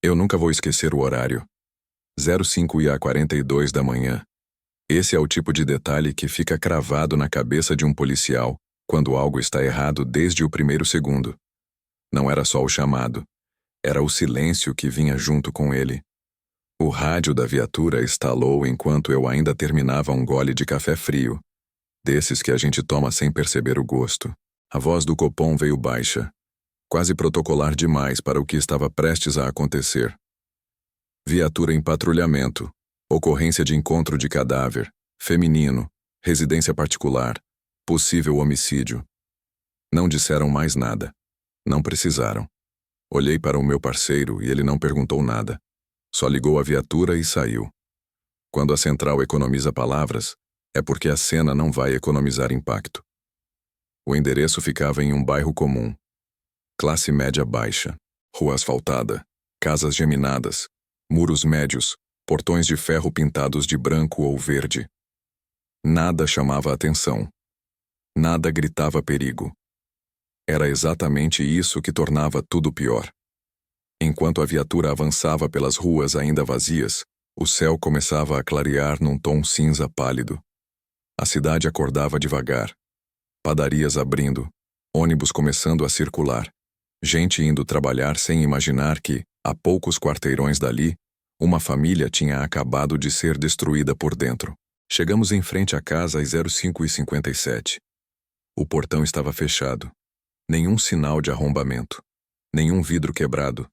Eu nunca vou esquecer o horário. 05h42 da manhã. Esse é o tipo de detalhe que fica cravado na cabeça de um policial quando algo está errado desde o primeiro segundo. Não era só o chamado. Era o silêncio que vinha junto com ele. O rádio da viatura estalou enquanto eu ainda terminava um gole de café frio, desses que a gente toma sem perceber o gosto. A voz do Copom veio baixa, quase protocolar demais para o que estava prestes a acontecer. Viatura em patrulhamento, ocorrência de encontro de cadáver, feminino, residência particular, possível homicídio. Não disseram mais nada. Não precisaram. Olhei para o meu parceiro e ele não perguntou nada. Só ligou a viatura e saiu. Quando a central economiza palavras, é porque a cena não vai economizar impacto. O endereço ficava em um bairro comum. Classe média baixa, rua asfaltada, casas geminadas, muros médios, portões de ferro pintados de branco ou verde. Nada chamava atenção. Nada gritava perigo. Era exatamente isso que tornava tudo pior. Enquanto a viatura avançava pelas ruas ainda vazias, o céu começava a clarear num tom cinza pálido. A cidade acordava devagar. Padarias abrindo, ônibus começando a circular, gente indo trabalhar sem imaginar que, a poucos quarteirões dali, uma família tinha acabado de ser destruída por dentro. Chegamos em frente à casa às 05h57. O portão estava fechado. Nenhum sinal de arrombamento. Nenhum vidro quebrado.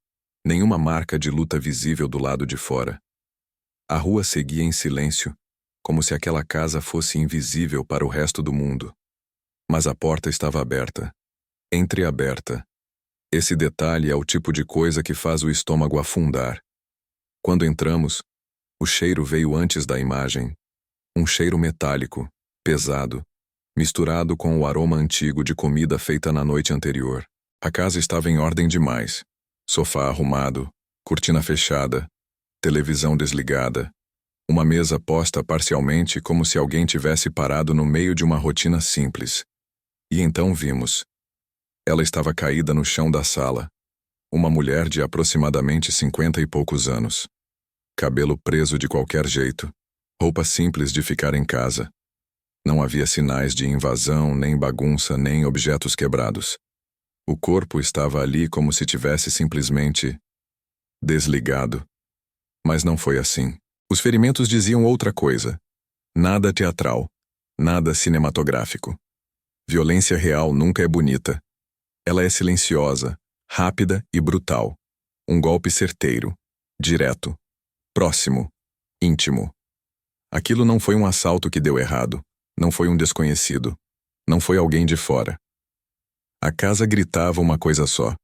Nenhuma marca de luta visível do lado de fora. A rua seguia em silêncio, como se aquela casa fosse invisível para o resto do mundo. Mas a porta estava aberta. Entreaberta. Esse detalhe é o tipo de coisa que faz o estômago afundar. Quando entramos, o cheiro veio antes da imagem. Um cheiro metálico, pesado, misturado com o aroma antigo de comida feita na noite anterior. A casa estava em ordem demais. Sofá arrumado, cortina fechada, televisão desligada, uma mesa posta parcialmente como se alguém tivesse parado no meio de uma rotina simples. E então vimos. Ela estava caída no chão da sala. Uma mulher de aproximadamente 50 e poucos anos. Cabelo preso de qualquer jeito. Roupa simples de ficar em casa. Não havia sinais de invasão, nem bagunça, nem objetos quebrados. O corpo estava ali como se tivesse simplesmente desligado. Mas não foi assim. Os ferimentos diziam outra coisa. Nada teatral. Nada cinematográfico. Violência real nunca é bonita. Ela é silenciosa, rápida e brutal. Um golpe certeiro, direto, próximo, íntimo. Aquilo não foi um assalto que deu errado. Não foi um desconhecido. Não foi alguém de fora. A casa gritava uma coisa só.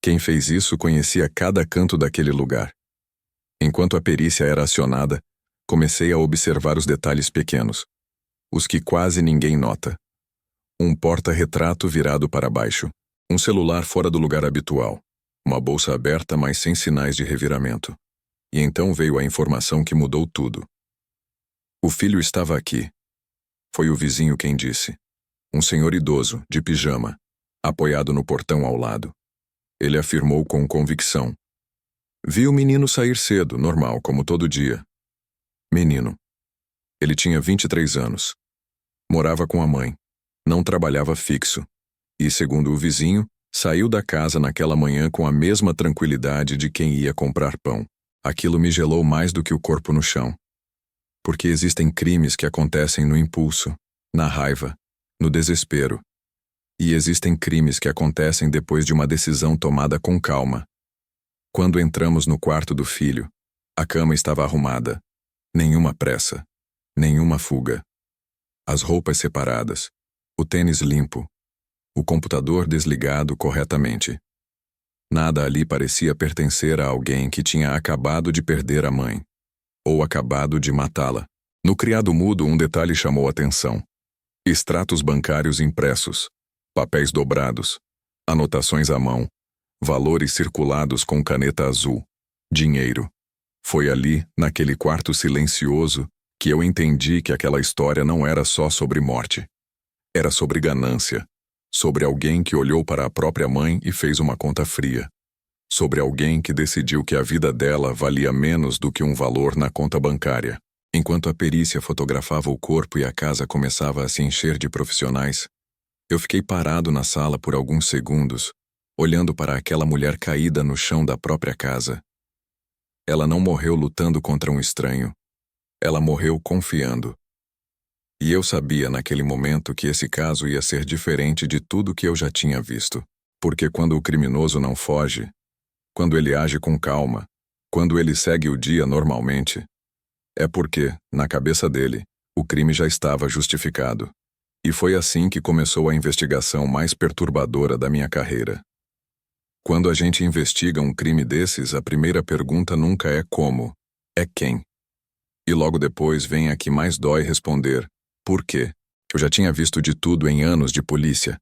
Quem fez isso conhecia cada canto daquele lugar. Enquanto a perícia era acionada, comecei a observar os detalhes pequenos, os que quase ninguém nota. Um porta-retrato virado para baixo, um celular fora do lugar habitual, uma bolsa aberta mas sem sinais de reviramento. E então veio a informação que mudou tudo. O filho estava aqui. Foi o vizinho quem disse. Um senhor idoso, de pijama, apoiado no portão ao lado. Ele afirmou com convicção. Vi o menino sair cedo, normal, como todo dia. Menino. Ele tinha 23 anos. Morava com a mãe. Não trabalhava fixo. E, segundo o vizinho, saiu da casa naquela manhã com a mesma tranquilidade de quem ia comprar pão. Aquilo me gelou mais do que o corpo no chão. Porque existem crimes que acontecem no impulso, na raiva, no desespero. E existem crimes que acontecem depois de uma decisão tomada com calma. Quando entramos no quarto do filho, a cama estava arrumada. Nenhuma pressa. Nenhuma fuga. As roupas separadas. O tênis limpo. O computador desligado corretamente. Nada ali parecia pertencer a alguém que tinha acabado de perder a mãe. Ou acabado de matá-la. No criado mudo, um detalhe chamou atenção. Extratos bancários impressos. Papéis dobrados. Anotações à mão. Valores circulados com caneta azul. Dinheiro. Foi ali, naquele quarto silencioso, que eu entendi que aquela história não era só sobre morte. Era sobre ganância. Sobre alguém que olhou para a própria mãe e fez uma conta fria. Sobre alguém que decidiu que a vida dela valia menos do que um valor na conta bancária. Enquanto a perícia fotografava o corpo e a casa começava a se encher de profissionais, eu fiquei parado na sala por alguns segundos, olhando para aquela mulher caída no chão da própria casa. Ela não morreu lutando contra um estranho. Ela morreu confiando. E eu sabia naquele momento que esse caso ia ser diferente de tudo que eu já tinha visto. Porque quando o criminoso não foge, quando ele age com calma, quando ele segue o dia normalmente, é porque, na cabeça dele, o crime já estava justificado. E foi assim que começou a investigação mais perturbadora da minha carreira. Quando a gente investiga um crime desses, a primeira pergunta nunca é como, é quem. E logo depois vem a que mais dói responder, por quê? Eu já tinha visto de tudo em anos de polícia,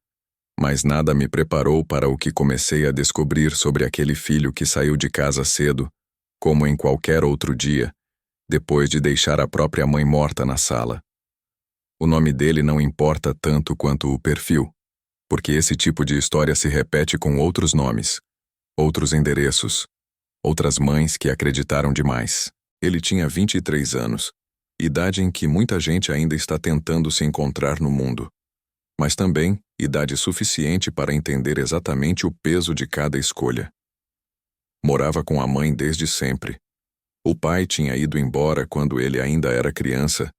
mas nada me preparou para o que comecei a descobrir sobre aquele filho que saiu de casa cedo, como em qualquer outro dia, depois de deixar a própria mãe morta na sala. O nome dele não importa tanto quanto o perfil, porque esse tipo de história se repete com outros nomes, outros endereços, outras mães que acreditaram demais. Ele tinha 23 anos, idade em que muita gente ainda está tentando se encontrar no mundo, mas também idade suficiente para entender exatamente o peso de cada escolha. Morava com a mãe desde sempre. O pai tinha ido embora quando ele ainda era criança,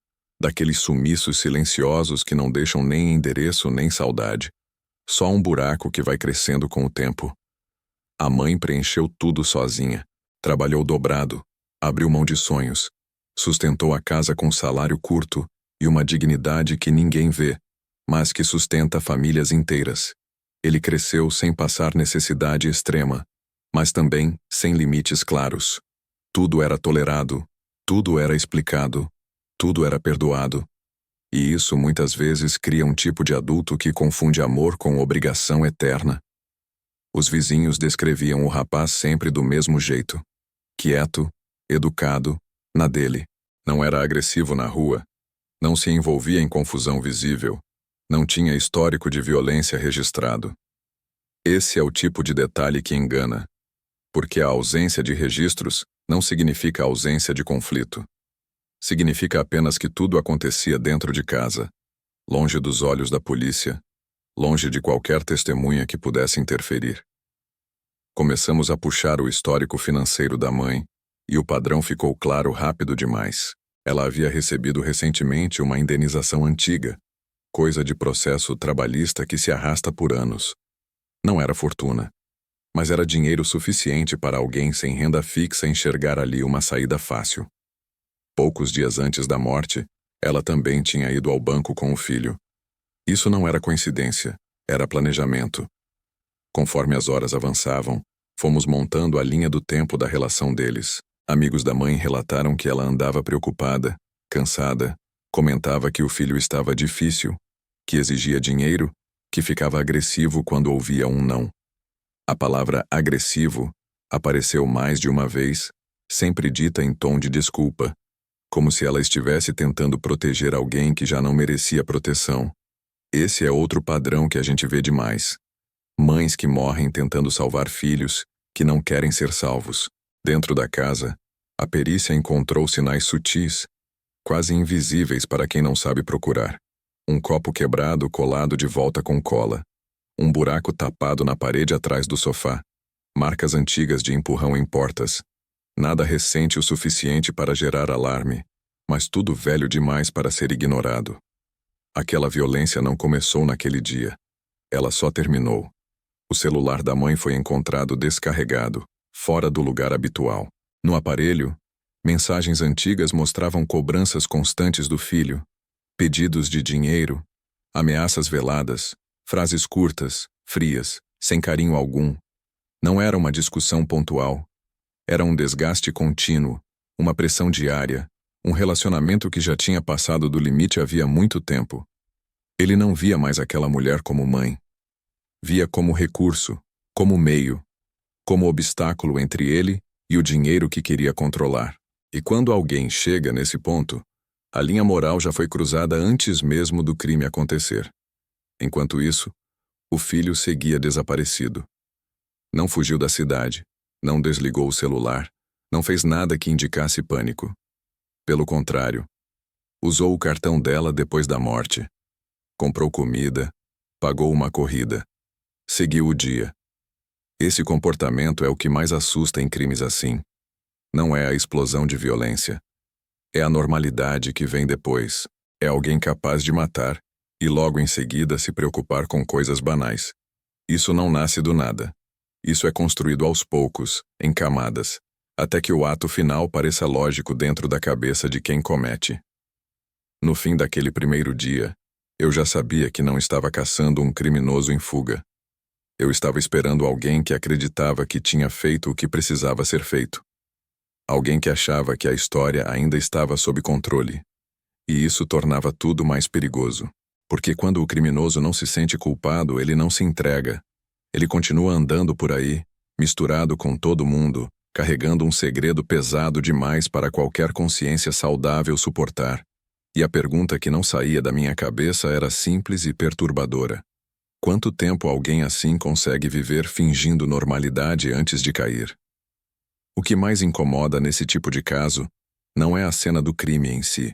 daqueles sumiços silenciosos que não deixam nem endereço nem saudade. Só um buraco que vai crescendo com o tempo. A mãe preencheu tudo sozinha. Trabalhou dobrado, abriu mão de sonhos, sustentou a casa com um salário curto e uma dignidade que ninguém vê, mas que sustenta famílias inteiras. Ele cresceu sem passar necessidade extrema, mas também sem limites claros. Tudo era tolerado, tudo era explicado, tudo era perdoado. E isso muitas vezes cria um tipo de adulto que confunde amor com obrigação eterna. Os vizinhos descreviam o rapaz sempre do mesmo jeito. Quieto, educado, na dele. Não era agressivo na rua. Não se envolvia em confusão visível. Não tinha histórico de violência registrado. Esse é o tipo de detalhe que engana. Porque a ausência de registros não significa ausência de conflito. Significa apenas que tudo acontecia dentro de casa, longe dos olhos da polícia, longe de qualquer testemunha que pudesse interferir. Começamos a puxar o histórico financeiro da mãe, e o padrão ficou claro rápido demais. Ela havia recebido recentemente uma indenização antiga, coisa de processo trabalhista que se arrasta por anos. Não era fortuna, mas era dinheiro suficiente para alguém sem renda fixa enxergar ali uma saída fácil. Poucos dias antes da morte, ela também tinha ido ao banco com o filho. Isso não era coincidência, era planejamento. Conforme as horas avançavam, fomos montando a linha do tempo da relação deles. Amigos da mãe relataram que ela andava preocupada, cansada, comentava que o filho estava difícil, que exigia dinheiro, que ficava agressivo quando ouvia um não. A palavra agressivo apareceu mais de uma vez, sempre dita em tom de desculpa, como se ela estivesse tentando proteger alguém que já não merecia proteção. Esse é outro padrão que a gente vê demais. Mães que morrem tentando salvar filhos, que não querem ser salvos. Dentro da casa, a perícia encontrou sinais sutis, quase invisíveis para quem não sabe procurar. Um copo quebrado colado de volta com cola. Um buraco tapado na parede atrás do sofá. Marcas antigas de empurrão em portas. Nada recente o suficiente para gerar alarme, mas tudo velho demais para ser ignorado. Aquela violência não começou naquele dia. Ela só terminou. O celular da mãe foi encontrado descarregado, fora do lugar habitual. No aparelho, mensagens antigas mostravam cobranças constantes do filho, pedidos de dinheiro, ameaças veladas, frases curtas, frias, sem carinho algum. Não era uma discussão pontual. Era um desgaste contínuo, uma pressão diária, um relacionamento que já tinha passado do limite havia muito tempo. Ele não via mais aquela mulher como mãe. Via como recurso, como meio, como obstáculo entre ele e o dinheiro que queria controlar. E quando alguém chega nesse ponto, a linha moral já foi cruzada antes mesmo do crime acontecer. Enquanto isso, o filho seguia desaparecido. Não fugiu da cidade, Não desligou o celular, não fez nada que indicasse pânico. Pelo contrário, usou o cartão dela depois da morte. Comprou comida, pagou uma corrida. Seguiu o dia. Esse comportamento é o que mais assusta em crimes assim. Não é a explosão de violência. É a normalidade que vem depois. É alguém capaz de matar e logo em seguida se preocupar com coisas banais. Isso não nasce do nada. Isso é construído aos poucos, em camadas, até que o ato final pareça lógico dentro da cabeça de quem comete. No fim daquele primeiro dia, eu já sabia que não estava caçando um criminoso em fuga. Eu estava esperando alguém que acreditava que tinha feito o que precisava ser feito. Alguém que achava que a história ainda estava sob controle. E isso tornava tudo mais perigoso. Porque quando o criminoso não se sente culpado, ele não se entrega. Ele continua andando por aí, misturado com todo mundo, carregando um segredo pesado demais para qualquer consciência saudável suportar. E a pergunta que não saía da minha cabeça era simples e perturbadora. Quanto tempo alguém assim consegue viver fingindo normalidade antes de cair? O que mais incomoda nesse tipo de caso não é a cena do crime em si,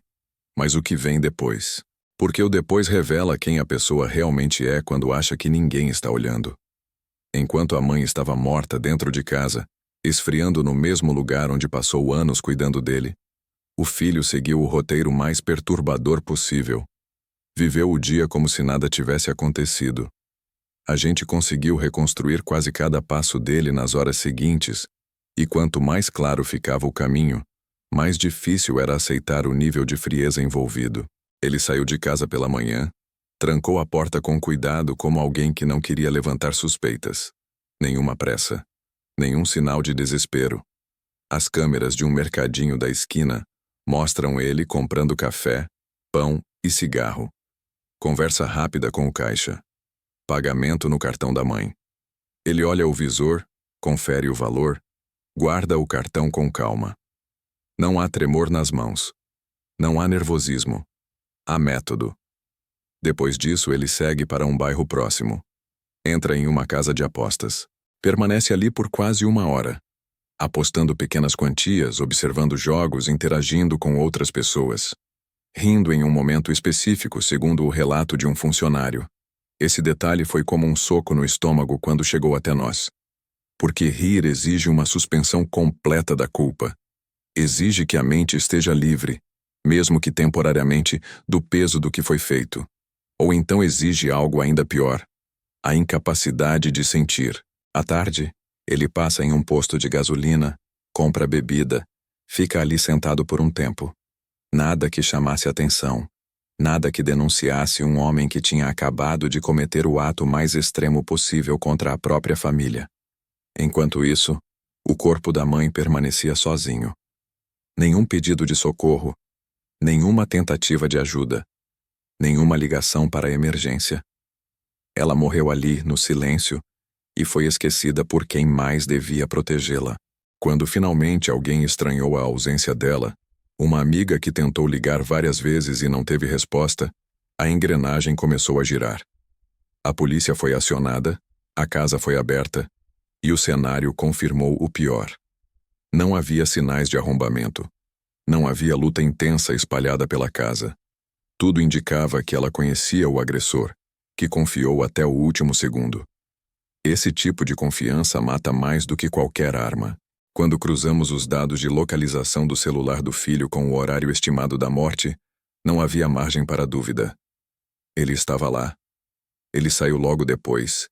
mas o que vem depois. Porque o depois revela quem a pessoa realmente é quando acha que ninguém está olhando. Enquanto a mãe estava morta dentro de casa, esfriando no mesmo lugar onde passou anos cuidando dele, o filho seguiu o roteiro mais perturbador possível. Viveu o dia como se nada tivesse acontecido. A gente conseguiu reconstruir quase cada passo dele nas horas seguintes, e quanto mais claro ficava o caminho, mais difícil era aceitar o nível de frieza envolvido. Ele saiu de casa pela manhã, trancou a porta com cuidado como alguém que não queria levantar suspeitas. Nenhuma pressa, nenhum sinal de desespero. As câmeras de um mercadinho da esquina mostram ele comprando café, pão e cigarro. Conversa rápida com o caixa. Pagamento no cartão da mãe. Ele olha o visor, confere o valor, guarda o cartão com calma. Não há tremor nas mãos. Não há nervosismo. Há método. Depois disso, ele segue para um bairro próximo. Entra em uma casa de apostas. Permanece ali por quase 1 hora, apostando pequenas quantias, observando jogos, interagindo com outras pessoas. Rindo em um momento específico, segundo o relato de um funcionário. Esse detalhe foi como um soco no estômago quando chegou até nós. Porque rir exige uma suspensão completa da culpa. Exige que a mente esteja livre, mesmo que temporariamente, do peso do que foi feito. Ou então exige algo ainda pior: a incapacidade de sentir. À tarde, ele passa em um posto de gasolina, compra bebida, fica ali sentado por um tempo. Nada que chamasse atenção. Nada que denunciasse um homem que tinha acabado de cometer o ato mais extremo possível contra a própria família. Enquanto isso, o corpo da mãe permanecia sozinho. Nenhum pedido de socorro, nenhuma tentativa de ajuda, nenhuma ligação para a emergência. Ela morreu ali, no silêncio, e foi esquecida por quem mais devia protegê-la. Quando finalmente alguém estranhou a ausência dela, uma amiga que tentou ligar várias vezes e não teve resposta, a engrenagem começou a girar. A polícia foi acionada, a casa foi aberta, e o cenário confirmou o pior. Não havia sinais de arrombamento. Não havia luta intensa espalhada pela casa. Tudo indicava que ela conhecia o agressor, que confiou até o último segundo. Esse tipo de confiança mata mais do que qualquer arma. Quando cruzamos os dados de localização do celular do filho com o horário estimado da morte, não havia margem para dúvida. Ele estava lá. Ele saiu logo depois.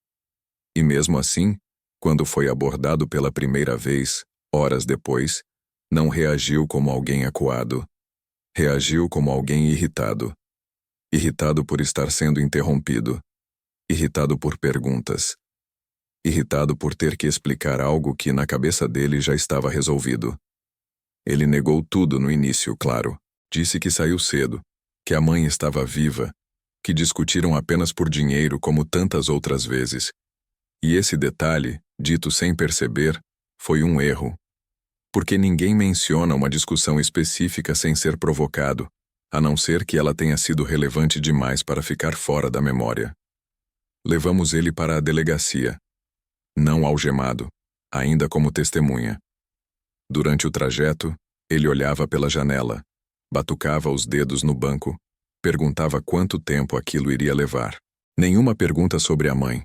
E mesmo assim, quando foi abordado pela primeira vez, horas depois, não reagiu como alguém acuado. Reagiu como alguém irritado. Irritado por estar sendo interrompido. Irritado por perguntas. Irritado por ter que explicar algo que na cabeça dele já estava resolvido. Ele negou tudo no início, claro. Disse que saiu cedo, que a mãe estava viva, que discutiram apenas por dinheiro como tantas outras vezes. E esse detalhe, dito sem perceber, foi um erro. Porque ninguém menciona uma discussão específica sem ser provocado, a não ser que ela tenha sido relevante demais para ficar fora da memória. Levamos ele para a delegacia. Não algemado, ainda como testemunha. Durante o trajeto, ele olhava pela janela, batucava os dedos no banco, perguntava quanto tempo aquilo iria levar. Nenhuma pergunta sobre a mãe,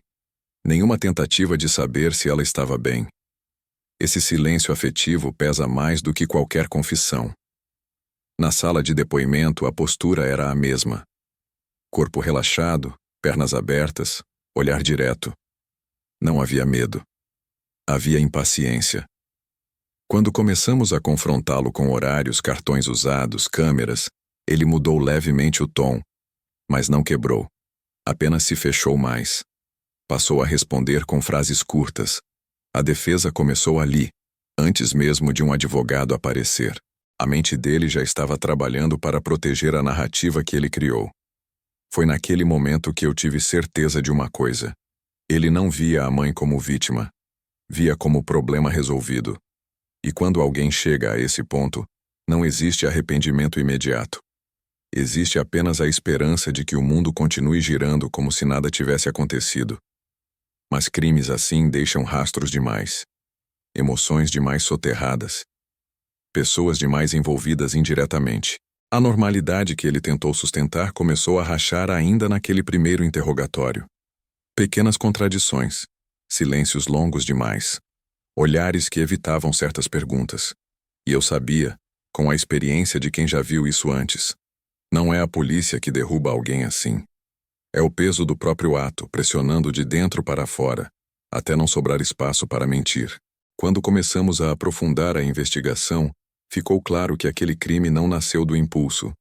nenhuma tentativa de saber se ela estava bem. Esse silêncio afetivo pesa mais do que qualquer confissão. Na sala de depoimento, a postura era a mesma. Corpo relaxado, pernas abertas, olhar direto. Não havia medo. Havia impaciência. Quando começamos a confrontá-lo com horários, cartões usados, câmeras, ele mudou levemente o tom, mas não quebrou. Apenas se fechou mais. Passou a responder com frases curtas. A defesa começou ali, antes mesmo de um advogado aparecer. A mente dele já estava trabalhando para proteger a narrativa que ele criou. Foi naquele momento que eu tive certeza de uma coisa. Ele não via a mãe como vítima. Via como problema resolvido. E quando alguém chega a esse ponto, não existe arrependimento imediato. Existe apenas a esperança de que o mundo continue girando como se nada tivesse acontecido. Mas crimes assim deixam rastros demais. Emoções demais soterradas. Pessoas demais envolvidas indiretamente. A normalidade que ele tentou sustentar começou a rachar ainda naquele primeiro interrogatório. Pequenas contradições, silêncios longos demais, olhares que evitavam certas perguntas. E eu sabia, com a experiência de quem já viu isso antes, não é a polícia que derruba alguém assim. É o peso do próprio ato, pressionando de dentro para fora, até não sobrar espaço para mentir. Quando começamos a aprofundar a investigação, ficou claro que aquele crime não nasceu do impulso,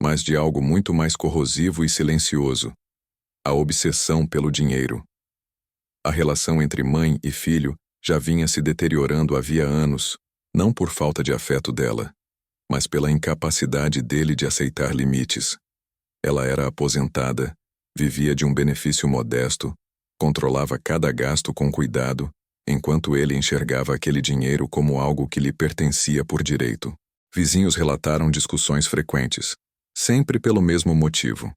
mas de algo muito mais corrosivo e silencioso: a obsessão pelo dinheiro. A relação entre mãe e filho já vinha se deteriorando havia anos, não por falta de afeto dela, mas pela incapacidade dele de aceitar limites. Ela era aposentada, vivia de um benefício modesto, controlava cada gasto com cuidado, enquanto ele enxergava aquele dinheiro como algo que lhe pertencia por direito. Vizinhos relataram discussões frequentes, sempre pelo mesmo motivo.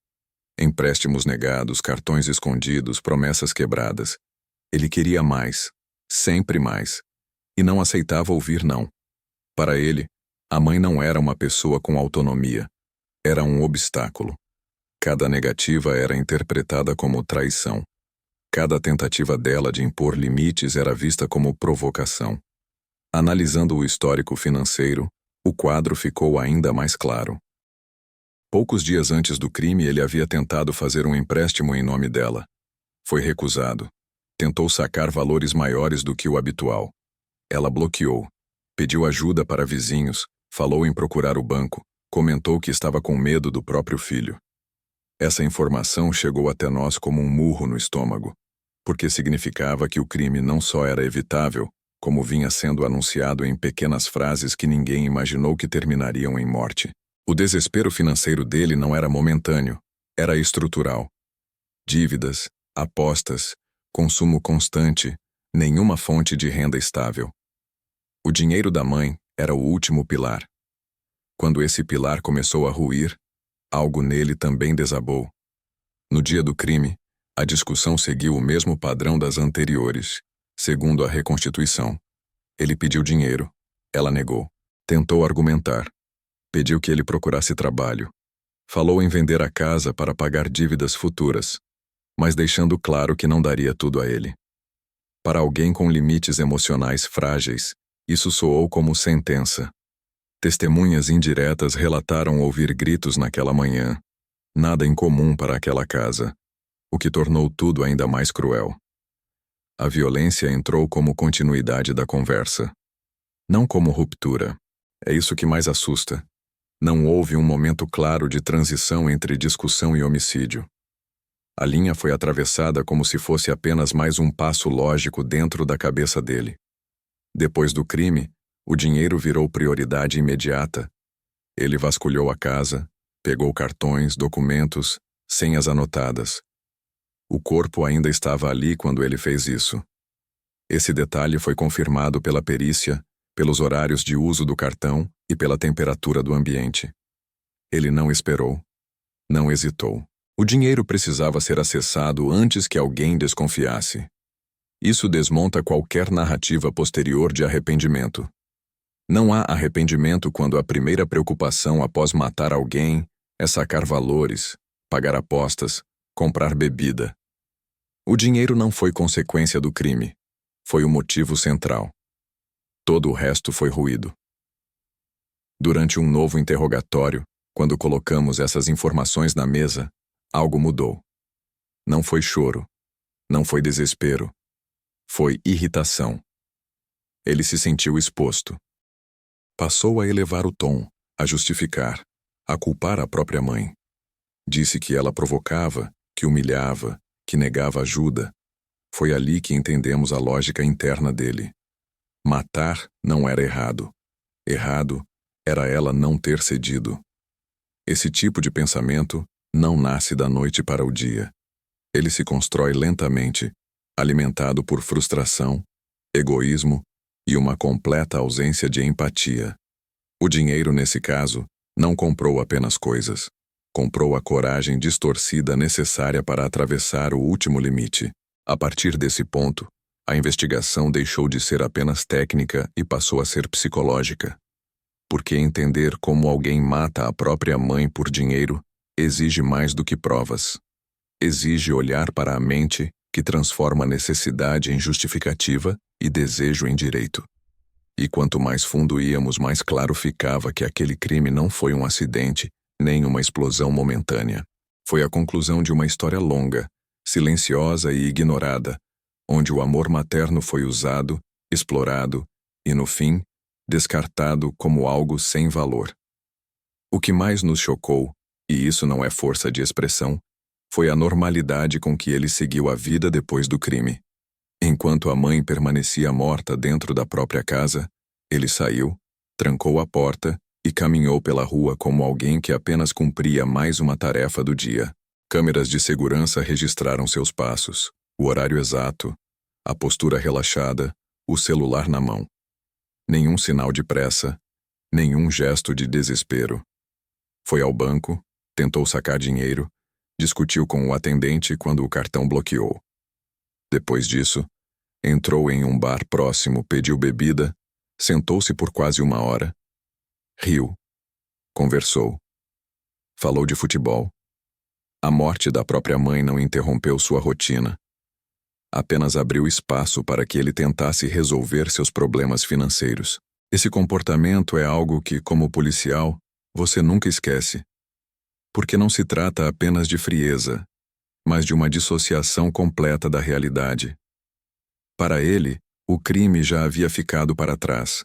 Empréstimos negados, cartões escondidos, promessas quebradas. Ele queria mais, sempre mais, e não aceitava ouvir não. Para ele, a mãe não era uma pessoa com autonomia, era um obstáculo. Cada negativa era interpretada como traição. Cada tentativa dela de impor limites era vista como provocação. Analisando o histórico financeiro, o quadro ficou ainda mais claro. Poucos dias antes do crime, ele havia tentado fazer um empréstimo em nome dela. Foi recusado. Tentou sacar valores maiores do que o habitual. Ela bloqueou. Pediu ajuda para vizinhos, falou em procurar o banco, comentou que estava com medo do próprio filho. Essa informação chegou até nós como um murro no estômago, porque significava que o crime não só era evitável, como vinha sendo anunciado em pequenas frases que ninguém imaginou que terminariam em morte. O desespero financeiro dele não era momentâneo, era estrutural. Dívidas, apostas, consumo constante, nenhuma fonte de renda estável. O dinheiro da mãe era o último pilar. Quando esse pilar começou a ruir, algo nele também desabou. No dia do crime, a discussão seguiu o mesmo padrão das anteriores. Segundo a reconstituição, ele pediu dinheiro, ela negou. Tentou argumentar. Pediu que ele procurasse trabalho. Falou em vender a casa para pagar dívidas futuras, mas deixando claro que não daria tudo a ele. Para alguém com limites emocionais frágeis, isso soou como sentença. Testemunhas indiretas relataram ouvir gritos naquela manhã, nada incomum para aquela casa, o que tornou tudo ainda mais cruel. A violência entrou como continuidade da conversa, não como ruptura. É isso que mais assusta. Não houve um momento claro de transição entre discussão e homicídio. A linha foi atravessada como se fosse apenas mais um passo lógico dentro da cabeça dele. Depois do crime, o dinheiro virou prioridade imediata. Ele vasculhou a casa, pegou cartões, documentos, senhas anotadas. O corpo ainda estava ali quando ele fez isso. Esse detalhe foi confirmado pela perícia, pelos horários de uso do cartão e pela temperatura do ambiente. Ele não esperou. Não hesitou. O dinheiro precisava ser acessado antes que alguém desconfiasse. Isso desmonta qualquer narrativa posterior de arrependimento. Não há arrependimento quando a primeira preocupação após matar alguém é sacar valores, pagar apostas, comprar bebida. O dinheiro não foi consequência do crime. Foi o motivo central. Todo o resto foi ruído. Durante um novo interrogatório, quando colocamos essas informações na mesa, algo mudou. Não foi choro. Não foi desespero. Foi irritação. Ele se sentiu exposto. Passou a elevar o tom, a justificar, a culpar a própria mãe. Disse que ela provocava, que humilhava, que negava ajuda. Foi ali que entendemos a lógica interna dele. Matar não era errado. Errado era ela não ter cedido. Esse tipo de pensamento não nasce da noite para o dia. Ele se constrói lentamente, alimentado por frustração, egoísmo e uma completa ausência de empatia. O dinheiro, nesse caso, não comprou apenas coisas. Comprou a coragem distorcida necessária para atravessar o último limite. A partir desse ponto, a investigação deixou de ser apenas técnica e passou a ser psicológica. Porque entender como alguém mata a própria mãe por dinheiro exige mais do que provas. Exige olhar para a mente, que transforma necessidade em justificativa e desejo em direito. E quanto mais fundo íamos, mais claro ficava que aquele crime não foi um acidente, nem uma explosão momentânea. Foi a conclusão de uma história longa, silenciosa e ignorada, onde o amor materno foi usado, explorado e, no fim, descartado como algo sem valor. O que mais nos chocou, e isso não é força de expressão, foi a normalidade com que ele seguiu a vida depois do crime. Enquanto a mãe permanecia morta dentro da própria casa, ele saiu, trancou a porta e caminhou pela rua como alguém que apenas cumpria mais uma tarefa do dia. Câmeras de segurança registraram seus passos, o horário exato, a postura relaxada, o celular na mão. Nenhum sinal de pressa, nenhum gesto de desespero. Foi ao banco, tentou sacar dinheiro, discutiu com o atendente quando o cartão bloqueou. Depois disso, entrou em um bar próximo, pediu bebida, sentou-se por quase 1 hora, riu, conversou, falou de futebol. A morte da própria mãe não interrompeu sua rotina. Apenas abriu espaço para que ele tentasse resolver seus problemas financeiros. Esse comportamento é algo que, como policial, você nunca esquece. Porque não se trata apenas de frieza, mas de uma dissociação completa da realidade. Para ele, o crime já havia ficado para trás.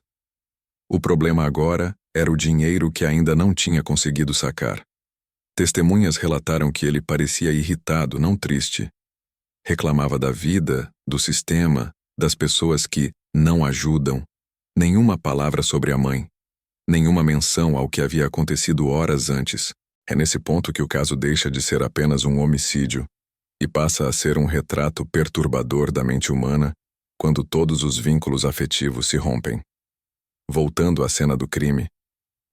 O problema agora era o dinheiro que ainda não tinha conseguido sacar. Testemunhas relataram que ele parecia irritado, não triste. Reclamava da vida, do sistema, das pessoas que não ajudam. Nenhuma palavra sobre a mãe. Nenhuma menção ao que havia acontecido horas antes. É nesse ponto que o caso deixa de ser apenas um homicídio e passa a ser um retrato perturbador da mente humana quando todos os vínculos afetivos se rompem. Voltando à cena do crime,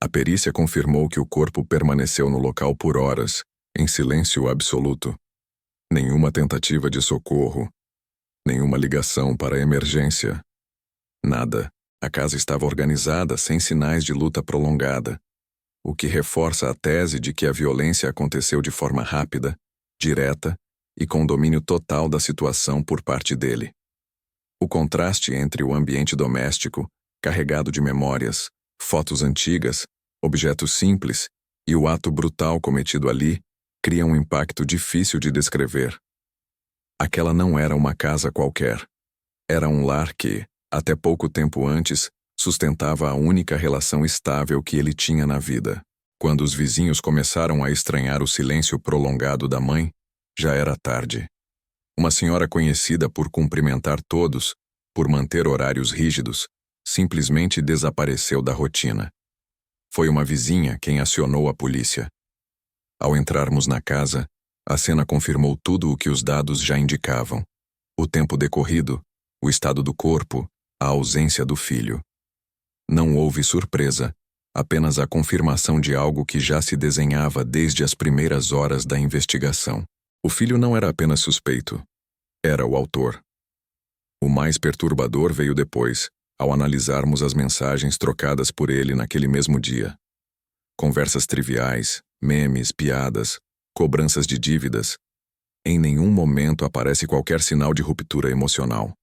a perícia confirmou que o corpo permaneceu no local por horas, em silêncio absoluto. Nenhuma tentativa de socorro, nenhuma ligação para a emergência. Nada. A casa estava organizada, sem sinais de luta prolongada, o que reforça a tese de que a violência aconteceu de forma rápida, direta e com domínio total da situação por parte dele. O contraste entre o ambiente doméstico, carregado de memórias, fotos antigas, objetos simples, e o ato brutal cometido ali, cria um impacto difícil de descrever. Aquela não era uma casa qualquer. Era um lar que, até pouco tempo antes, sustentava a única relação estável que ele tinha na vida. Quando os vizinhos começaram a estranhar o silêncio prolongado da mãe, já era tarde. Uma senhora conhecida por cumprimentar todos, por manter horários rígidos, simplesmente desapareceu da rotina. Foi uma vizinha quem acionou a polícia. Ao entrarmos na casa, a cena confirmou tudo o que os dados já indicavam. O tempo decorrido, o estado do corpo, a ausência do filho. Não houve surpresa, apenas a confirmação de algo que já se desenhava desde as primeiras horas da investigação. O filho não era apenas suspeito, era o autor. O mais perturbador veio depois, ao analisarmos as mensagens trocadas por ele naquele mesmo dia. Conversas triviais, memes, piadas, cobranças de dívidas. Em nenhum momento aparece qualquer sinal de ruptura emocional.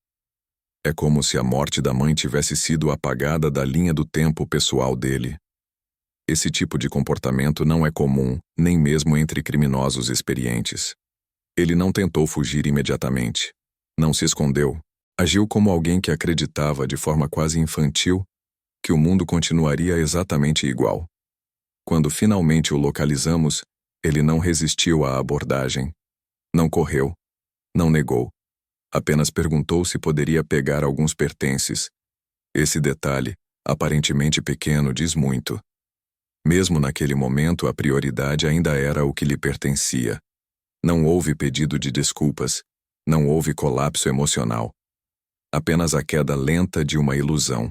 É como se a morte da mãe tivesse sido apagada da linha do tempo pessoal dele. Esse tipo de comportamento não é comum, nem mesmo entre criminosos experientes. Ele não tentou fugir imediatamente. Não se escondeu. Agiu como alguém que acreditava de forma quase infantil que o mundo continuaria exatamente igual. Quando finalmente o localizamos, ele não resistiu à abordagem. Não correu. Não negou. Apenas perguntou se poderia pegar alguns pertences. Esse detalhe, aparentemente pequeno, diz muito. Mesmo naquele momento, a prioridade ainda era o que lhe pertencia. Não houve pedido de desculpas. Não houve colapso emocional. Apenas a queda lenta de uma ilusão.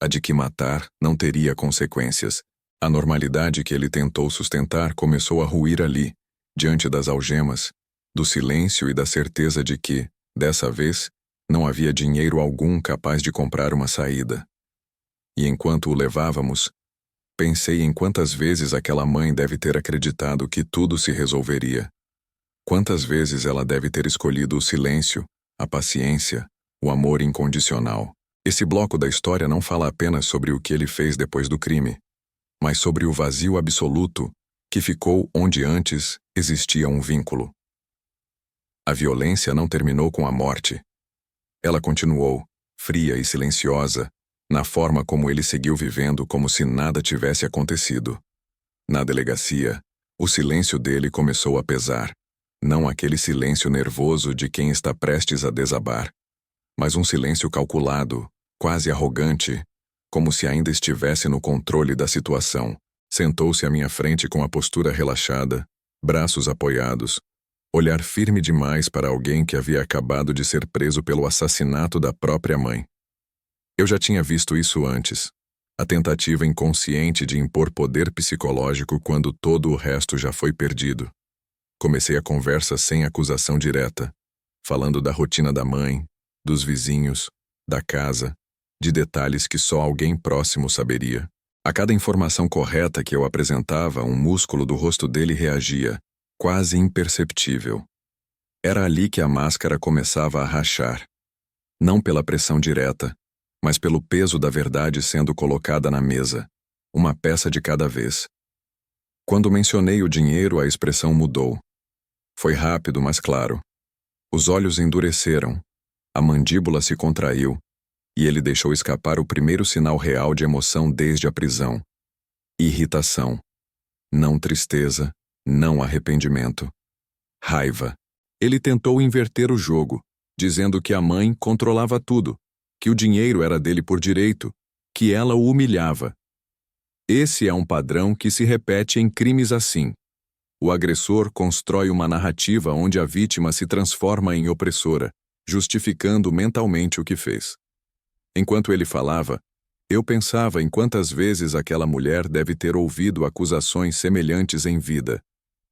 A de que matar não teria consequências. A normalidade que ele tentou sustentar começou a ruir ali, diante das algemas, do silêncio e da certeza de que, dessa vez, não havia dinheiro algum capaz de comprar uma saída. E enquanto o levávamos, pensei em quantas vezes aquela mãe deve ter acreditado que tudo se resolveria. Quantas vezes ela deve ter escolhido o silêncio, a paciência, o amor incondicional. Esse bloco da história não fala apenas sobre o que ele fez depois do crime, mas sobre o vazio absoluto que ficou onde antes existia um vínculo. A violência não terminou com a morte. Ela continuou, fria e silenciosa, na forma como ele seguiu vivendo como se nada tivesse acontecido. Na delegacia, o silêncio dele começou a pesar. Não aquele silêncio nervoso de quem está prestes a desabar, mas um silêncio calculado, quase arrogante, como se ainda estivesse no controle da situação. Sentou-se à minha frente com a postura relaxada, braços apoiados, olhar firme demais para alguém que havia acabado de ser preso pelo assassinato da própria mãe. Eu já tinha visto isso antes. A tentativa inconsciente de impor poder psicológico quando todo o resto já foi perdido. Comecei a conversa sem acusação direta, falando da rotina da mãe, dos vizinhos, da casa, de detalhes que só alguém próximo saberia. A cada informação correta que eu apresentava, um músculo do rosto dele reagia, quase imperceptível. Era ali que a máscara começava a rachar. Não pela pressão direta, mas pelo peso da verdade sendo colocada na mesa, uma peça de cada vez. Quando mencionei o dinheiro, a expressão mudou. Foi rápido, mas claro. Os olhos endureceram, a mandíbula se contraiu, e ele deixou escapar o primeiro sinal real de emoção desde a prisão. Irritação. Não tristeza, não arrependimento. Raiva. Ele tentou inverter o jogo, dizendo que a mãe controlava tudo, que o dinheiro era dele por direito, que ela o humilhava. Esse é um padrão que se repete em crimes assim. O agressor constrói uma narrativa onde a vítima se transforma em opressora, justificando mentalmente o que fez. Enquanto ele falava, eu pensava em quantas vezes aquela mulher deve ter ouvido acusações semelhantes em vida,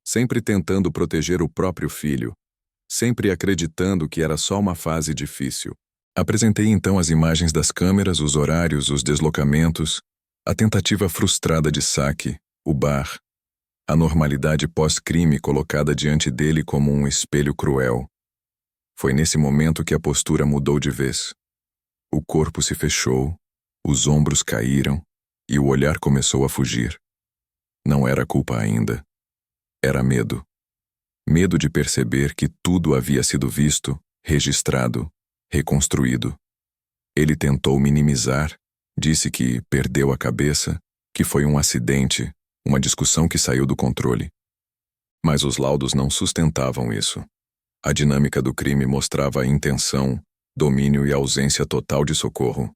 sempre tentando proteger o próprio filho, sempre acreditando que era só uma fase difícil. Apresentei então as imagens das câmeras, os horários, os deslocamentos, a tentativa frustrada de saque, o bar, a normalidade pós-crime colocada diante dele como um espelho cruel. Foi nesse momento que a postura mudou de vez. O corpo se fechou, os ombros caíram e o olhar começou a fugir. Não era culpa ainda. Era medo. Medo de perceber que tudo havia sido visto, registrado, reconstruído. Ele tentou minimizar, disse que perdeu a cabeça, que foi um acidente, uma discussão que saiu do controle. Mas os laudos não sustentavam isso. A dinâmica do crime mostrava a intenção, domínio e ausência total de socorro.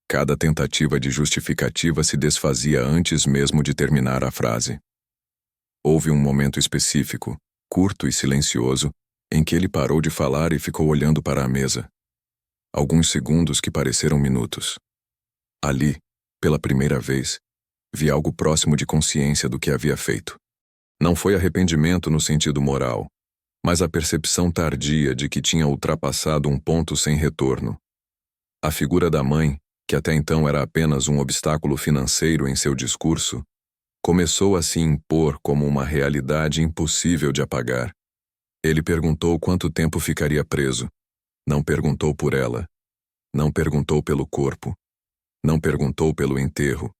Cada tentativa de justificativa se desfazia antes mesmo de terminar a frase. Houve um momento específico, curto e silencioso, em que ele parou de falar e ficou olhando para a mesa. Alguns segundos que pareceram minutos. Ali, pela primeira vez, vi algo próximo de consciência do que havia feito. Não foi arrependimento no sentido moral, mas a percepção tardia de que tinha ultrapassado um ponto sem retorno. A figura da mãe, que até então era apenas um obstáculo financeiro em seu discurso, começou a se impor como uma realidade impossível de apagar. Ele perguntou quanto tempo ficaria preso. Não perguntou por ela. Não perguntou pelo corpo. Não perguntou pelo enterro.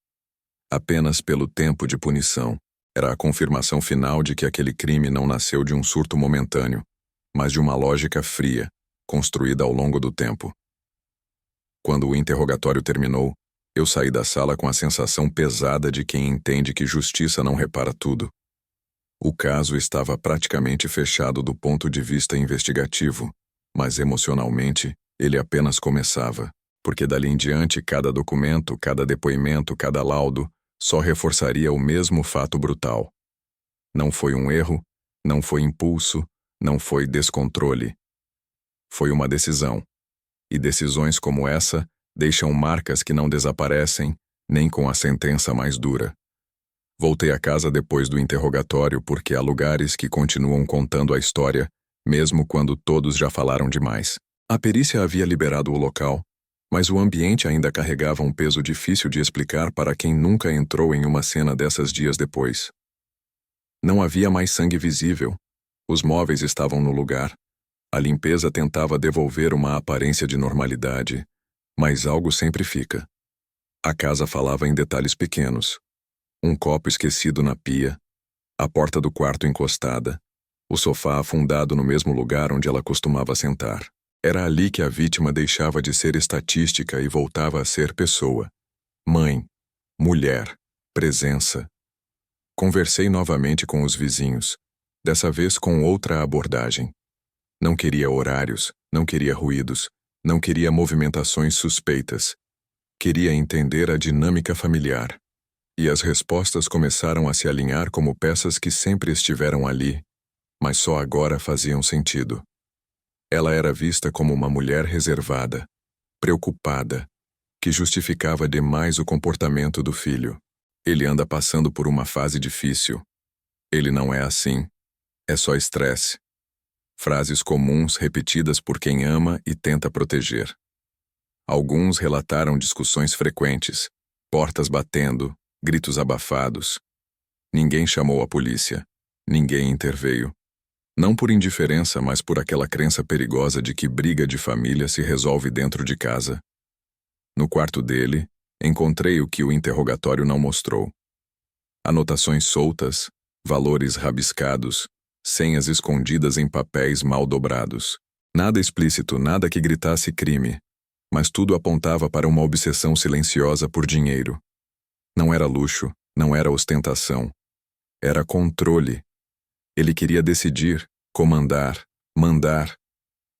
Apenas pelo tempo de punição. Era a confirmação final de que aquele crime não nasceu de um surto momentâneo, mas de uma lógica fria, construída ao longo do tempo. Quando o interrogatório terminou, eu saí da sala com a sensação pesada de quem entende que justiça não repara tudo. O caso estava praticamente fechado do ponto de vista investigativo, mas emocionalmente ele apenas começava, porque dali em diante cada documento, cada depoimento, cada laudo só reforçaria o mesmo fato brutal. Não foi um erro, não foi impulso, não foi descontrole. Foi uma decisão. E decisões como essa deixam marcas que não desaparecem, nem com a sentença mais dura. Voltei a casa depois do interrogatório porque há lugares que continuam contando a história, mesmo quando todos já falaram demais. A perícia havia liberado o local, mas o ambiente ainda carregava um peso difícil de explicar para quem nunca entrou em uma cena dessas dias depois. Não havia mais sangue visível. Os móveis estavam no lugar. A limpeza tentava devolver uma aparência de normalidade, mas algo sempre fica. A casa falava em detalhes pequenos. Um copo esquecido na pia, a porta do quarto encostada, o sofá afundado no mesmo lugar onde ela costumava sentar. Era ali que a vítima deixava de ser estatística e voltava a ser pessoa. Mãe, mulher, presença. Conversei novamente com os vizinhos, dessa vez com outra abordagem. Não queria horários, não queria ruídos, não queria movimentações suspeitas. Queria entender a dinâmica familiar. E as respostas começaram a se alinhar como peças que sempre estiveram ali, mas só agora faziam sentido. Ela era vista como uma mulher reservada, preocupada, que justificava demais o comportamento do filho. Ele anda passando por uma fase difícil. Ele não é assim. É só estresse. Frases comuns repetidas por quem ama e tenta proteger. Alguns relataram discussões frequentes, portas batendo, gritos abafados. Ninguém chamou a polícia. Ninguém interveio. Não por indiferença, mas por aquela crença perigosa de que briga de família se resolve dentro de casa. No quarto dele, encontrei o que o interrogatório não mostrou. Anotações soltas, valores rabiscados, senhas escondidas em papéis mal dobrados. Nada explícito, nada que gritasse crime, mas tudo apontava para uma obsessão silenciosa por dinheiro. Não era luxo, não era ostentação. Era controle. Ele queria decidir, comandar, mandar.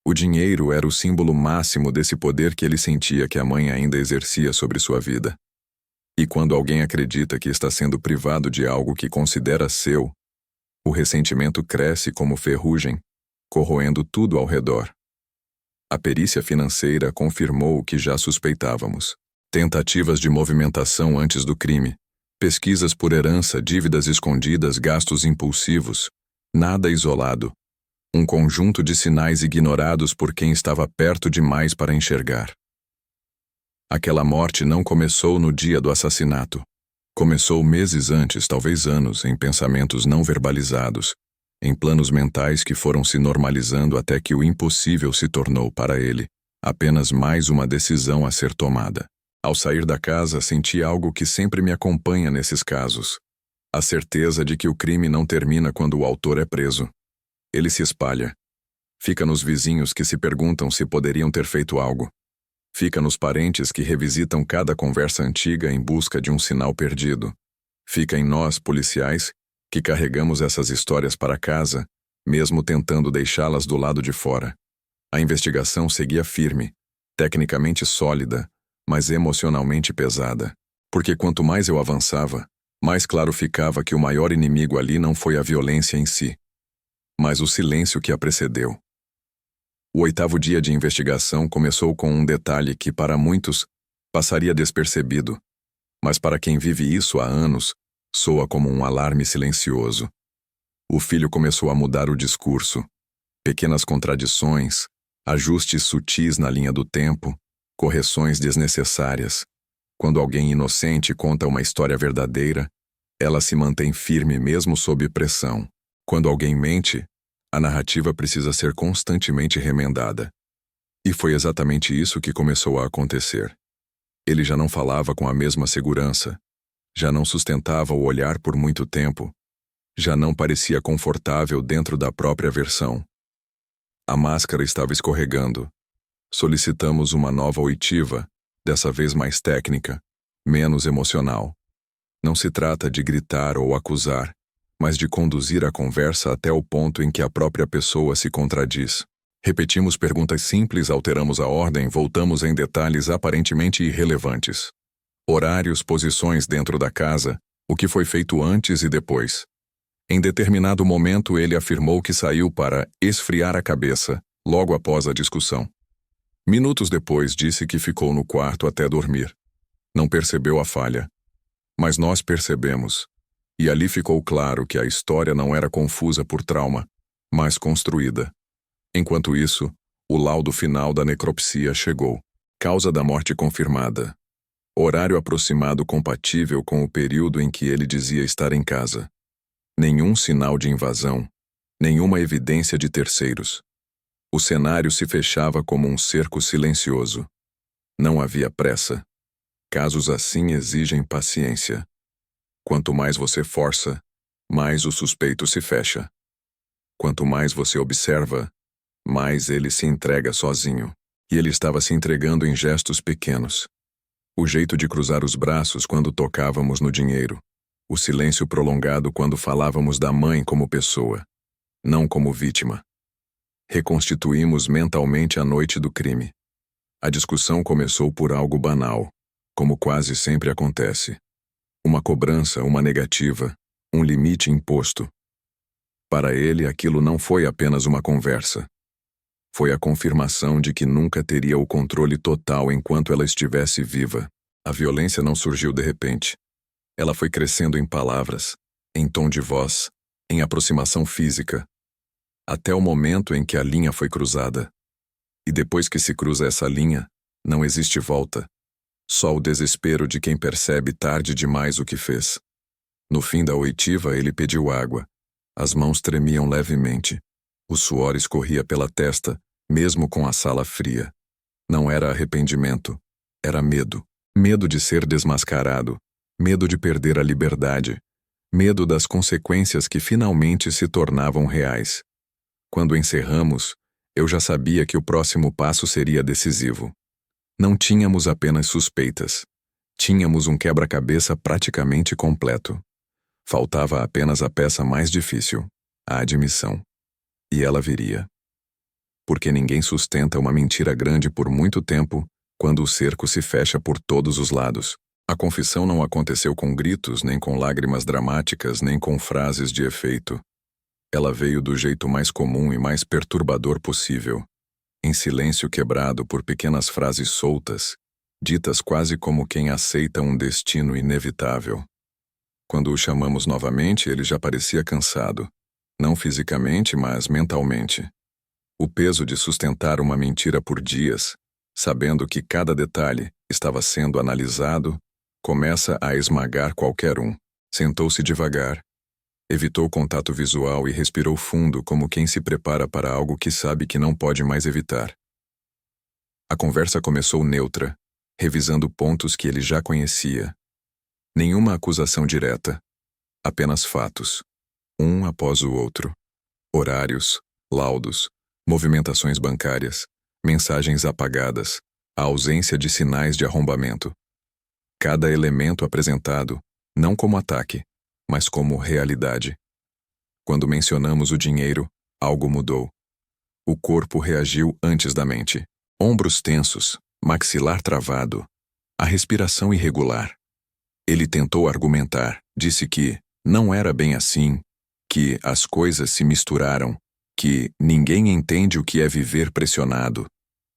O dinheiro era o símbolo máximo desse poder que ele sentia que a mãe ainda exercia sobre sua vida. E quando alguém acredita que está sendo privado de algo que considera seu, o ressentimento cresce como ferrugem, corroendo tudo ao redor. A perícia financeira confirmou o que já suspeitávamos. Tentativas de movimentação antes do crime, pesquisas por herança, dívidas escondidas, gastos impulsivos. Nada isolado. Um conjunto de sinais ignorados por quem estava perto demais para enxergar. Aquela morte não começou no dia do assassinato. Começou meses antes, talvez anos, em pensamentos não verbalizados, em planos mentais que foram se normalizando até que o impossível se tornou para ele apenas mais uma decisão a ser tomada. Ao sair da casa, senti algo que sempre me acompanha nesses casos. A certeza de que o crime não termina quando o autor é preso. Ele se espalha. Fica nos vizinhos que se perguntam se poderiam ter feito algo. Fica nos parentes que revisitam cada conversa antiga em busca de um sinal perdido. Fica em nós, policiais, que carregamos essas histórias para casa, mesmo tentando deixá-las do lado de fora. A investigação seguia firme, tecnicamente sólida, mas emocionalmente pesada. Porque quanto mais eu avançava, mais claro ficava que o maior inimigo ali não foi a violência em si, mas o silêncio que a precedeu. O 8º dia de investigação começou com um detalhe que, para muitos, passaria despercebido, mas para quem vive isso há anos, soa como um alarme silencioso. O filho começou a mudar o discurso. Pequenas contradições, ajustes sutis na linha do tempo, correções desnecessárias. Quando alguém inocente conta uma história verdadeira, ela se mantém firme mesmo sob pressão. Quando alguém mente, a narrativa precisa ser constantemente remendada. E foi exatamente isso que começou a acontecer. Ele já não falava com a mesma segurança, já não sustentava o olhar por muito tempo, já não parecia confortável dentro da própria versão. A máscara estava escorregando. Solicitamos uma nova oitiva, dessa vez mais técnica, menos emocional. Não se trata de gritar ou acusar, mas de conduzir a conversa até o ponto em que a própria pessoa se contradiz. Repetimos perguntas simples, alteramos a ordem, voltamos em detalhes aparentemente irrelevantes. Horários, posições dentro da casa, o que foi feito antes e depois. Em determinado momento ele afirmou que saiu para esfriar a cabeça, logo após a discussão. Minutos depois disse que ficou no quarto até dormir. Não percebeu a falha. Mas nós percebemos. E ali ficou claro que a história não era confusa por trauma, mas construída. Enquanto isso, o laudo final da necropsia chegou. Causa da morte confirmada. Horário aproximado compatível com o período em que ele dizia estar em casa. Nenhum sinal de invasão, nenhuma evidência de terceiros. O cenário se fechava como um cerco silencioso. Não havia pressa. Casos assim exigem paciência. Quanto mais você força, mais o suspeito se fecha. Quanto mais você observa, mais ele se entrega sozinho. E ele estava se entregando em gestos pequenos. O jeito de cruzar os braços quando tocávamos no dinheiro. O silêncio prolongado quando falávamos da mãe como pessoa, não como vítima. Reconstituímos mentalmente a noite do crime. A discussão começou por algo banal, como quase sempre acontece. Uma cobrança, uma negativa, um limite imposto. Para ele, aquilo não foi apenas uma conversa. Foi a confirmação de que nunca teria o controle total enquanto ela estivesse viva. A violência não surgiu de repente. Ela foi crescendo em palavras, em tom de voz, em aproximação física, até o momento em que a linha foi cruzada. E depois que se cruza essa linha, não existe volta. Só o desespero de quem percebe tarde demais o que fez. No fim da oitiva, ele pediu água. As mãos tremiam levemente. O suor escorria pela testa, mesmo com a sala fria. Não era arrependimento, era medo. Medo de ser desmascarado. Medo de perder a liberdade. Medo das consequências que finalmente se tornavam reais. Quando encerramos, eu já sabia que o próximo passo seria decisivo. Não tínhamos apenas suspeitas. Tínhamos um quebra-cabeça praticamente completo. Faltava apenas a peça mais difícil, a admissão. E ela viria. Porque ninguém sustenta uma mentira grande por muito tempo quando o cerco se fecha por todos os lados. A confissão não aconteceu com gritos, nem com lágrimas dramáticas, nem com frases de efeito. Ela veio do jeito mais comum e mais perturbador possível, em silêncio quebrado por pequenas frases soltas, ditas quase como quem aceita um destino inevitável. Quando o chamamos novamente, ele já parecia cansado, não fisicamente, mas mentalmente. O peso de sustentar uma mentira por dias, sabendo que cada detalhe estava sendo analisado, começa a esmagar qualquer um. Sentou-se devagar, evitou contato visual e respirou fundo como quem se prepara para algo que sabe que não pode mais evitar. A conversa começou neutra, revisando pontos que ele já conhecia. Nenhuma acusação direta, apenas fatos, um após o outro. Horários, laudos, movimentações bancárias, mensagens apagadas, a ausência de sinais de arrombamento. Cada elemento apresentado, não como ataque, mas como realidade. Quando mencionamos o dinheiro, algo mudou. O corpo reagiu antes da mente. Ombros tensos, maxilar travado, a respiração irregular. Ele tentou argumentar, disse que não era bem assim, que as coisas se misturaram, que ninguém entende o que é viver pressionado.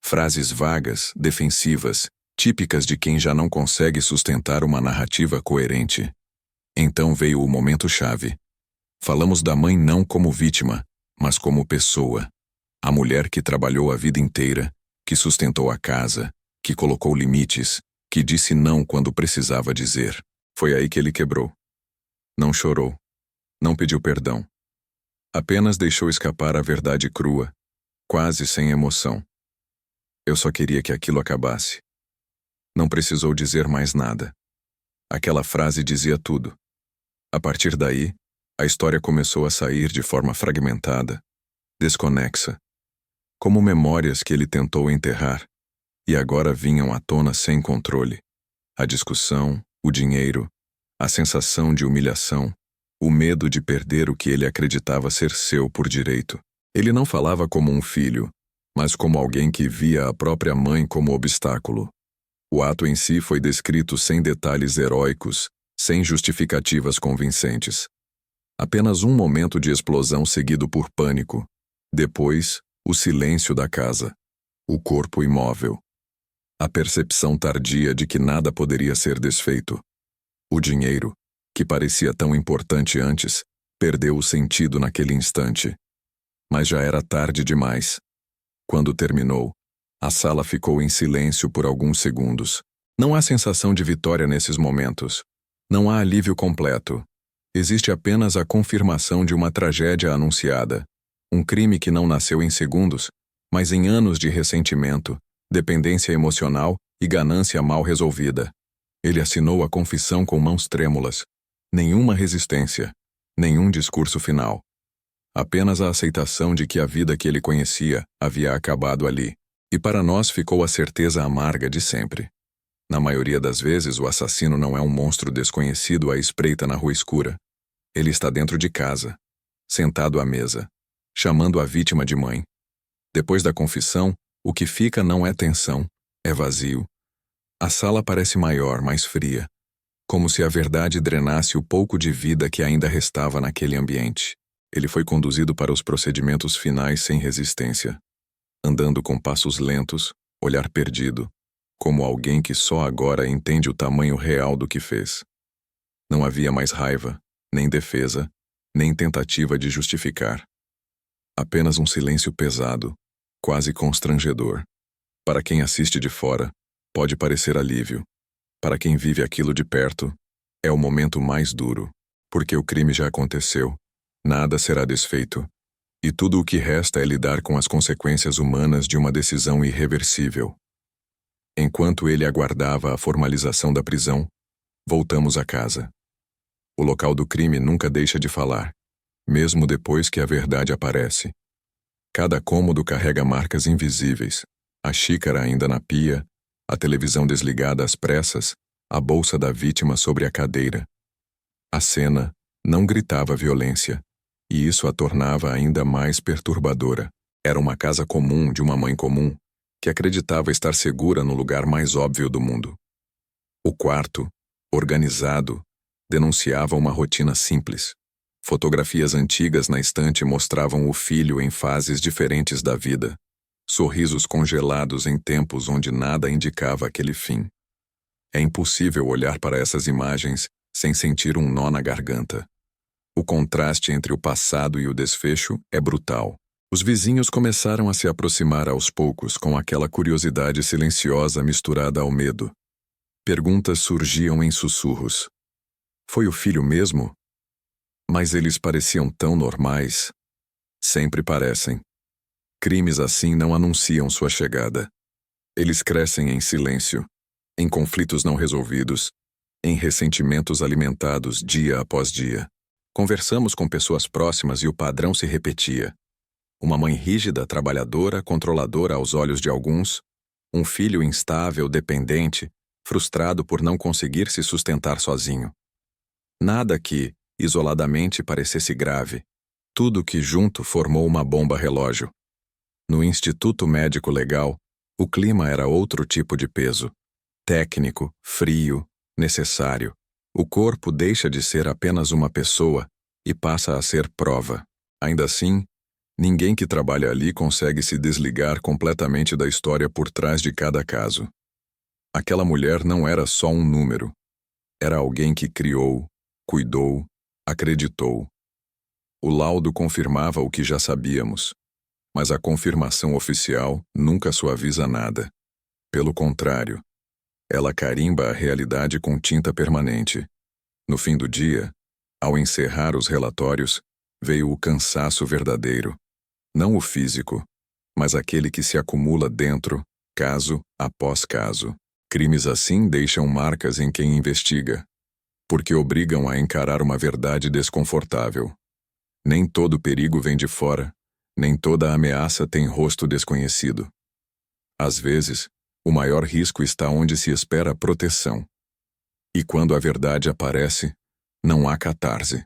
Frases vagas, defensivas, típicas de quem já não consegue sustentar uma narrativa coerente. Então veio o momento-chave. Falamos da mãe não como vítima, mas como pessoa. A mulher que trabalhou a vida inteira, que sustentou a casa, que colocou limites, que disse não quando precisava dizer. Foi aí que ele quebrou. Não chorou. Não pediu perdão. Apenas deixou escapar a verdade crua, quase sem emoção. Eu só queria que aquilo acabasse. Não precisou dizer mais nada. Aquela frase dizia tudo. A partir daí, a história começou a sair de forma fragmentada, desconexa, como memórias que ele tentou enterrar, e agora vinham à tona sem controle. A discussão, o dinheiro, a sensação de humilhação, o medo de perder o que ele acreditava ser seu por direito. Ele não falava como um filho, mas como alguém que via a própria mãe como obstáculo. O ato em si foi descrito sem detalhes heróicos, sem justificativas convincentes. Apenas um momento de explosão seguido por pânico. Depois, o silêncio da casa. O corpo imóvel. A percepção tardia de que nada poderia ser desfeito. O dinheiro, que parecia tão importante antes, perdeu o sentido naquele instante. Mas já era tarde demais. Quando terminou, a sala ficou em silêncio por alguns segundos. Não há sensação de vitória nesses momentos. Não há alívio completo. Existe apenas a confirmação de uma tragédia anunciada. Um crime que não nasceu em segundos, mas em anos de ressentimento, dependência emocional e ganância mal resolvida. Ele assinou a confissão com mãos trêmulas. Nenhuma resistência, nenhum discurso final. Apenas a aceitação de que a vida que ele conhecia havia acabado ali. E para nós ficou a certeza amarga de sempre. Na maioria das vezes, o assassino não é um monstro desconhecido à espreita na rua escura. Ele está dentro de casa, sentado à mesa, chamando a vítima de mãe. Depois da confissão, o que fica não é tensão, é vazio. A sala parece maior, mais fria, como se a verdade drenasse o pouco de vida que ainda restava naquele ambiente. Ele foi conduzido para os procedimentos finais sem resistência, andando com passos lentos, olhar perdido, como alguém que só agora entende o tamanho real do que fez. Não havia mais raiva, nem defesa, nem tentativa de justificar. Apenas um silêncio pesado, quase constrangedor. Para quem assiste de fora, pode parecer alívio. Para quem vive aquilo de perto, é o momento mais duro, porque o crime já aconteceu, nada será desfeito, e tudo o que resta é lidar com as consequências humanas de uma decisão irreversível. Enquanto ele aguardava a formalização da prisão, voltamos a casa. O local do crime nunca deixa de falar, mesmo depois que a verdade aparece. Cada cômodo carrega marcas invisíveis, a xícara ainda na pia, a televisão desligada às pressas, a bolsa da vítima sobre a cadeira. A cena não gritava violência, e isso a tornava ainda mais perturbadora. Era uma casa comum de uma mãe comum, que acreditava estar segura no lugar mais óbvio do mundo. O quarto, organizado, denunciava uma rotina simples. Fotografias antigas na estante mostravam o filho em fases diferentes da vida, sorrisos congelados em tempos onde nada indicava aquele fim. É impossível olhar para essas imagens sem sentir um nó na garganta. O contraste entre o passado e o desfecho é brutal. Os vizinhos começaram a se aproximar aos poucos com aquela curiosidade silenciosa misturada ao medo. Perguntas surgiam em sussurros. Foi o filho mesmo? Mas eles pareciam tão normais. Sempre parecem. Crimes assim não anunciam sua chegada. Eles crescem em silêncio, em conflitos não resolvidos, em ressentimentos alimentados dia após dia. Conversamos com pessoas próximas e o padrão se repetia. Uma mãe rígida, trabalhadora, controladora aos olhos de alguns, um filho instável, dependente, frustrado por não conseguir se sustentar sozinho. Nada que, isoladamente, parecesse grave. Tudo que junto formou uma bomba relógio. No Instituto Médico Legal, o clima era outro tipo de peso. Técnico, frio, necessário. O corpo deixa de ser apenas uma pessoa e passa a ser prova. Ainda assim, ninguém que trabalha ali consegue se desligar completamente da história por trás de cada caso. Aquela mulher não era só um número. Era alguém que criou, cuidou, acreditou. O laudo confirmava o que já sabíamos. Mas a confirmação oficial nunca suaviza nada. Pelo contrário, ela carimba a realidade com tinta permanente. No fim do dia, ao encerrar os relatórios, veio o cansaço verdadeiro. Não o físico, mas aquele que se acumula dentro, caso após caso. Crimes assim deixam marcas em quem investiga, porque obrigam a encarar uma verdade desconfortável. Nem todo perigo vem de fora, nem toda ameaça tem rosto desconhecido. Às vezes, o maior risco está onde se espera proteção. E quando a verdade aparece, não há catarse.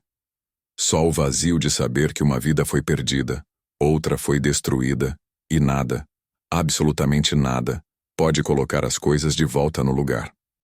Só o vazio de saber que uma vida foi perdida, outra foi destruída, e nada, absolutamente nada, pode colocar as coisas de volta no lugar.